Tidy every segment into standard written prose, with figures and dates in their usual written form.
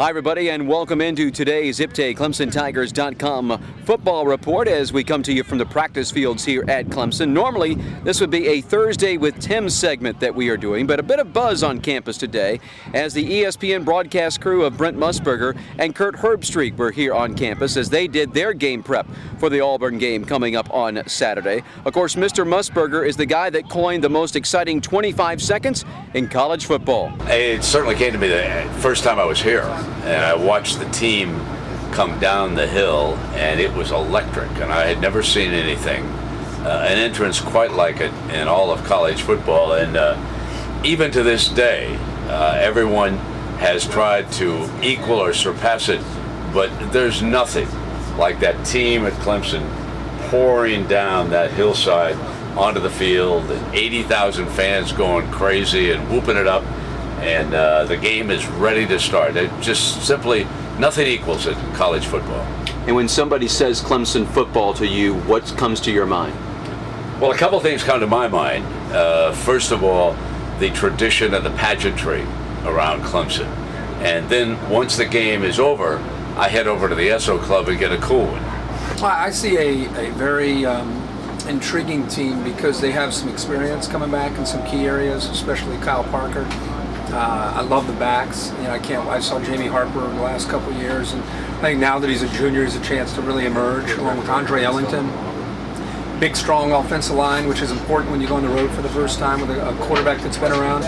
Hi, everybody, and welcome into today's ClemsonTigers.com football report as we come to you from the practice fields here at Clemson. Normally, this would be a Thursday with Tim segment that we are doing, but a bit of buzz on campus today as the ESPN broadcast crew of Brent Musberger and Kirk Herbstreit were here on campus as they did their game prep for the Auburn game coming up on Saturday. Of course, Mr. Musberger is the guy that coined the most exciting 25 seconds in college football. It certainly came to me the first time I was here. And I watched the team come down the hill, and it was electric. And I had never seen anything, an entrance quite like it in all of college football. And even to this day, everyone has tried to equal or surpass it, but there's nothing like that team at Clemson pouring down that hillside onto the field, and 80,000 fans going crazy and whooping it up. And the game is ready to start. It just simply, nothing equals it in college football. And when somebody says Clemson football to you, what comes to your mind? Well, a couple things come to my mind. First of all, the tradition and the pageantry around Clemson. And then once the game is over, I head over to the Esso Club and get a cool one. Well, I see a very intriguing team because they have some experience coming back in some key areas, especially Kyle Parker. I love the backs. I saw Jamie Harper in the last couple of years, and I think now that he's a junior, he's a chance to really emerge, along with Andre Ellington. Big, strong offensive line, which is important when you go on the road for the first time with a quarterback that's been around.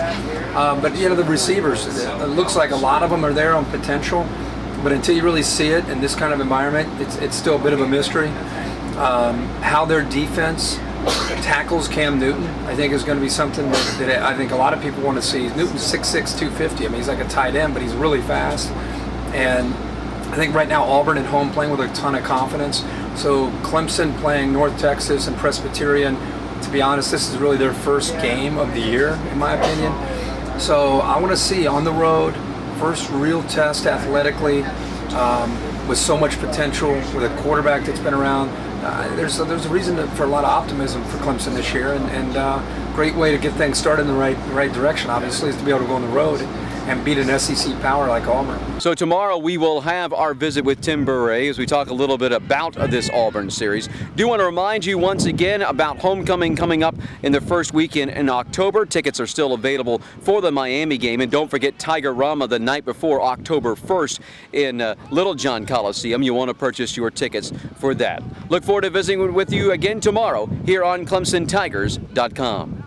But the receivers, it looks like a lot of them are there on potential, but until you really see it in this kind of environment, it's still a bit of a mystery. How their defense tackles Cam Newton, I think, is going to be something that I think a lot of people want to see. Newton's 6'6", 250. I mean, he's like a tight end, but he's really fast. And I think right now Auburn at home playing with a ton of confidence. So Clemson playing North Texas and Presbyterian, to be honest, this is really their first game of the year, in my opinion. So I want to see on the road, first real test athletically, with so much potential, with a quarterback that's been around. There's a reason for a lot of optimism for Clemson this year, and great way to get things started in the right direction, obviously, is to be able to go on the road and beat an SEC power like Auburn. So tomorrow we will have our visit with Tim Burray as we talk a little bit about this Auburn series. Do want to remind you once again about homecoming coming up in the first weekend in October. Tickets are still available for the Miami game, and don't forget Tiger Rama the night before October 1st in Little John Coliseum. You want to purchase your tickets for that. Look forward to visiting with you again tomorrow here on ClemsonTigers.com.